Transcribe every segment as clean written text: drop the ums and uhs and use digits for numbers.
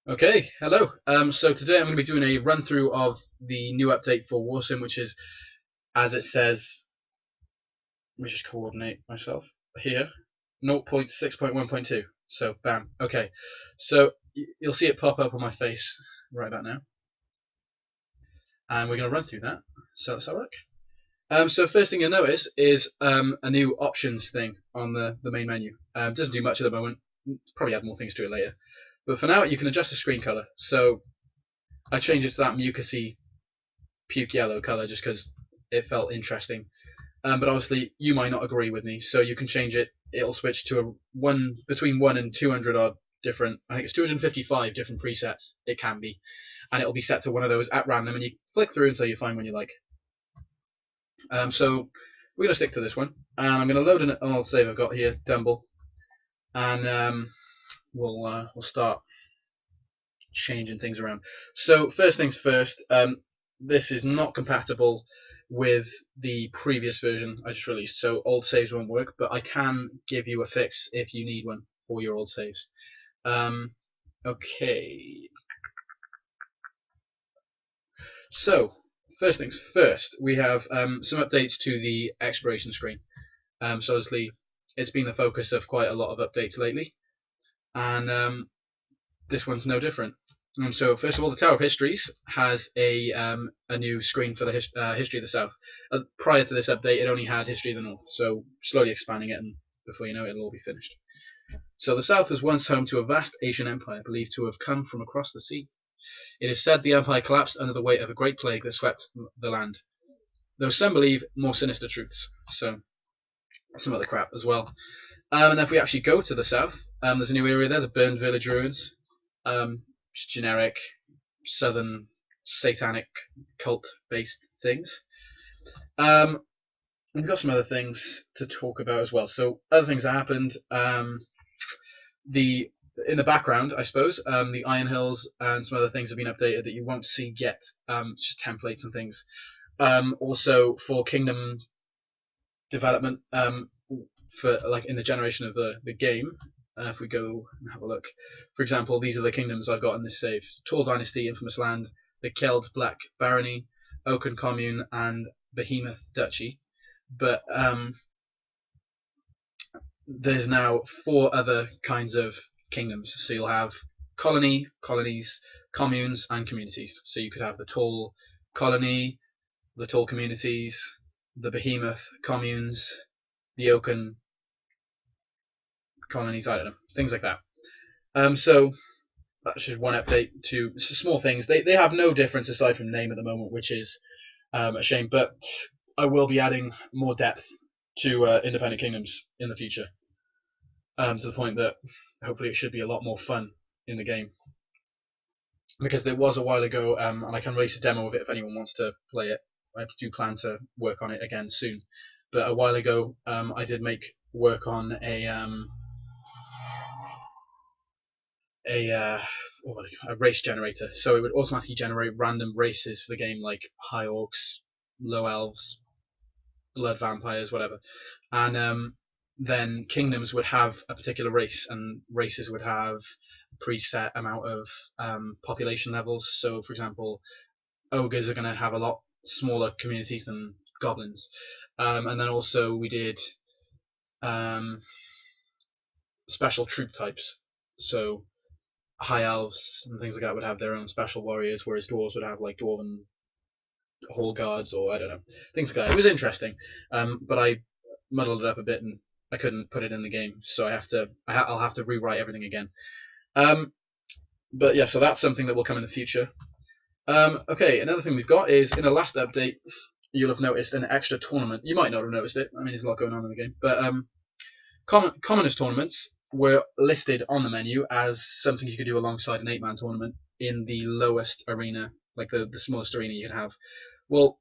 Okay, hello. So today I'm going to be doing a run through of the new update for Warsim, which is, as it says, let me just coordinate myself here, 0.6.1.2. So, bam. Okay, so you'll see it pop up on my face right about now, and we're going to run through that. So let's have a look. So first thing you'll notice is a new options thing on the main menu. Doesn't do much at the moment. Probably add more things to it later. But for now, you can adjust the screen color. So I changed it to that mucusy puke yellow color just because it felt interesting. But obviously, you might not agree with me, so you can change it. It'll switch to a one between 1 and 200 odd different. I think it's 255 different presets. It can be, and it'll be set to one of those at random, and you flick through until you find one you like. So we're gonna stick to this one, and I'm gonna load an old save I've got here, Dumble, and we'll start changing things around. So first things first, this is not compatible with the previous version I just released, so old saves won't work, but I can give you a fix if you need one for your old saves. Okay, so first things first, we have some updates to the exploration screen. So obviously, it's been the focus of quite a lot of updates lately, and this one's no different. So first of all, the Tower of Histories has a new screen for the history of the South. Prior to this update, it only had history of the North, so slowly expanding it, and before you know it, it'll all be finished. So the South was once home to a vast Asian empire believed to have come from across the sea. It is said the empire collapsed under the weight of a great plague that swept the land, though some believe more sinister truths. So some other crap as well. And if we actually go to the south, there's a new area there, the Burned Village Ruins. Just generic southern satanic cult based things. We've got some other things to talk about as well. So other things that happened. The in the background, I suppose, the Iron Hills and some other things have been updated that you won't see yet. Just templates and things. Also for kingdom development, for like in the generation of the game. If we go and have a look, for example, these are the kingdoms I've got in this save: Tall Dynasty, Infamous Land, the Keld Black Barony, Oaken Commune, and Behemoth Duchy. But there's now 4 other kinds of kingdoms. So you'll have colonies, communes, and communities. So you could have the Tall Colony, the Tall Communities, the Behemoth Communes, the Oaken Colonies. I don't know, things like that. So that's just one update to small things. They have no difference aside from name at the moment, which is a shame. But I will be adding more depth to independent kingdoms in the future, to the point that hopefully it should be a lot more fun in the game. Because there was a while ago, and I can release a demo of it if anyone wants to play it. I do plan to work on it again soon. But a while ago, I did make work on a race generator, so it would automatically generate random races for the game, like high orcs, low elves, blood vampires, whatever. And then kingdoms would have a particular race, and races would have a preset amount of population levels. So, for example, ogres are going to have a lot smaller communities than goblins. And then also we did special troop types. So high elves and things like that would have their own special warriors, whereas dwarves would have like dwarven hall guards, or I don't know, things like that. It was interesting, but I muddled it up a bit and I couldn't put it in the game, so I'll have to rewrite everything again. But yeah, so that's something that will come in the future. Okay, another thing we've got is in the last update, you'll have noticed an extra tournament. You might not have noticed it. I mean, there's a lot going on in the game, but commoners tournaments were listed on the menu as something you could do alongside an 8-man tournament in the lowest arena, like the smallest arena you could have. Well,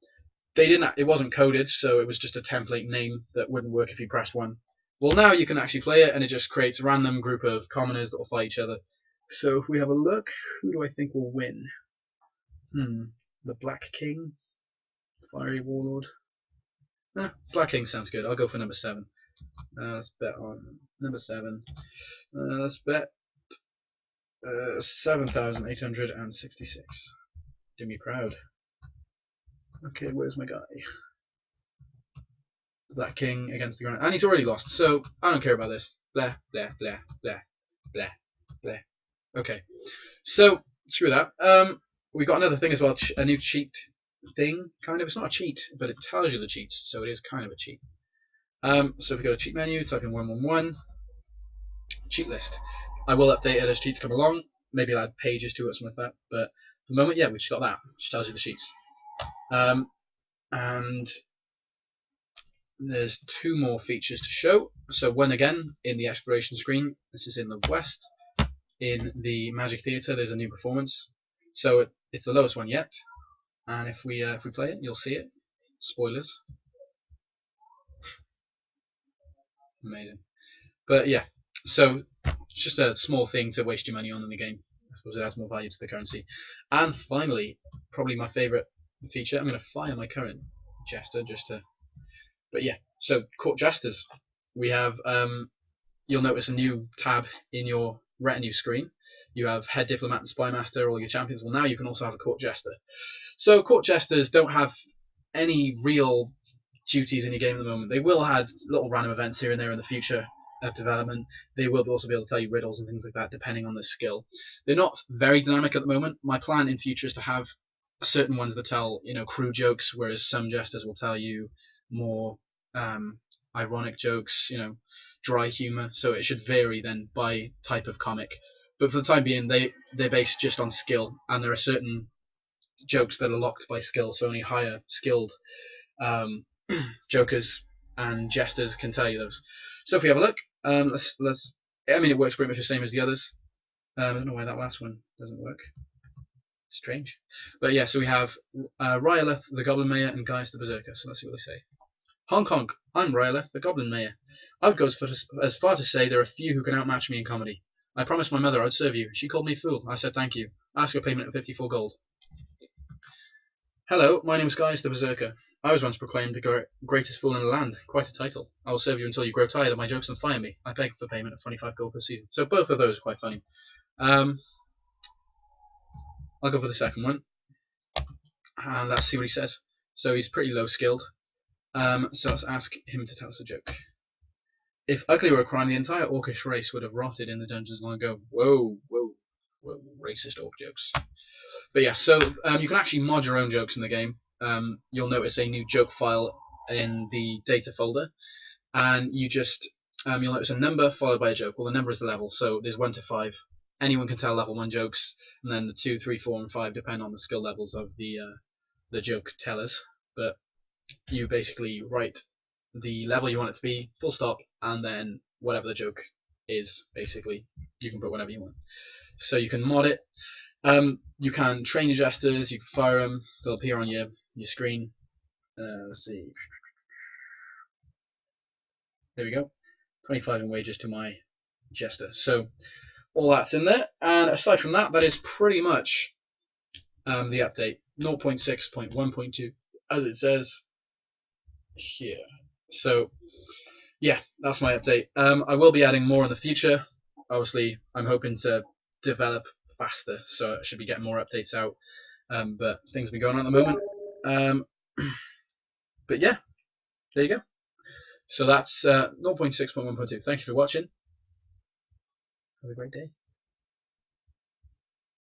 they didn't. It wasn't coded, so it was just a template name that wouldn't work if you pressed one. Well, now you can actually play it, and it just creates a random group of commoners that will fight each other. So if we have a look, who do I think will win? The Black King, Fiery Warlord. Black King sounds good. I'll go for number 7. Let's bet on number 7. Let's bet 7,866. Do me proud. Okay, where's my guy? The Black King against the ground, and he's already lost, so I don't care about this. Blah blah blah blah blah blah. Okay, so screw that. We got another thing as well, a new cheat thing, kind of. It's not a cheat, but it tells you the cheats, so it is kind of a cheat. So if you go to cheat menu, type in 111, cheat list. I will update it as cheats come along. Maybe I'll add pages to it or something like that. But for the moment, yeah, we've just got that, which tells you the cheats. And there's two more features to show. So one again in the exploration screen. This is in the west. In the Magic Theatre, there's a new performance. So it's the lowest one yet. And if we play it, you'll see it. Spoilers. Amazing. But yeah, so it's just a small thing to waste your money on in the game. I suppose it adds more value to the currency. And finally, probably my favourite feature. I'm going to fire my current Jester just to. But yeah, so Court Jesters. We have. You'll notice a new tab in your retinue screen. You have Head Diplomat and Spy Master, all your champions. Well, now you can also have a Court Jester. So Court Jesters don't have any real duties in your game at the moment. They will add little random events here and there in the future of development. They will also be able to tell you riddles and things like that, depending on the skill. They're not very dynamic at the moment. My plan in future is to have certain ones that tell, crew jokes, whereas some jesters will tell you more ironic jokes, dry humor. So it should vary then by type of comic. But for the time being, they're based just on skill, and there are certain jokes that are locked by skill, so only higher skilled jokers and jesters can tell you those. So if we have a look, let's. I mean, it works pretty much the same as the others. I don't know why that last one doesn't work. Strange. But yeah, so we have Ryaleth, the Goblin Mayor, and Gaius the Berserker. So let's see what they say. Honk honk, I'm Ryaleth, the Goblin Mayor. I would go as far to say there are few who can outmatch me in comedy. I promised my mother I'd serve you. She called me a fool. I said thank you. Ask her payment of 54 gold. Hello, my name is Gaius the Berserker. I was once proclaimed the greatest fool in the land. Quite a title. I will serve you until you grow tired of my jokes and fire me. I beg for payment of 25 gold per season. So both of those are quite funny. I'll go for the second one. And let's see what he says. So he's pretty low skilled. So let's ask him to tell us a joke. If ugly were a crime, the entire orcish race would have rotted in the dungeons long ago. Whoa, whoa, whoa, racist orc jokes. But yeah, so you can actually mod your own jokes in the game. You'll notice a new joke file in the data folder, and you just you'll notice a number followed by a joke. Well, the number is the level, so there's 1 to 5. Anyone can tell level 1 jokes, and then the 2, 3, 4, and 5 depend on the skill levels of the joke tellers. But you basically write the level you want it to be, full stop, and then whatever the joke is, basically, you can put whatever you want. So you can mod it. You can train your jesters, you can fire them, they'll appear on your screen. Let's see. There we go. 25 in wages to my jester. So all that's in there, and aside from that, that is pretty much the update. 0.6.1.2 as it says here. So yeah, that's my update. I will be adding more in the future. Obviously, I'm hoping to develop faster, so I should be getting more updates out. But things have been going on at the moment. But yeah, there you go. So that's 0.6.1.2. Thank you for watching. Have a great day.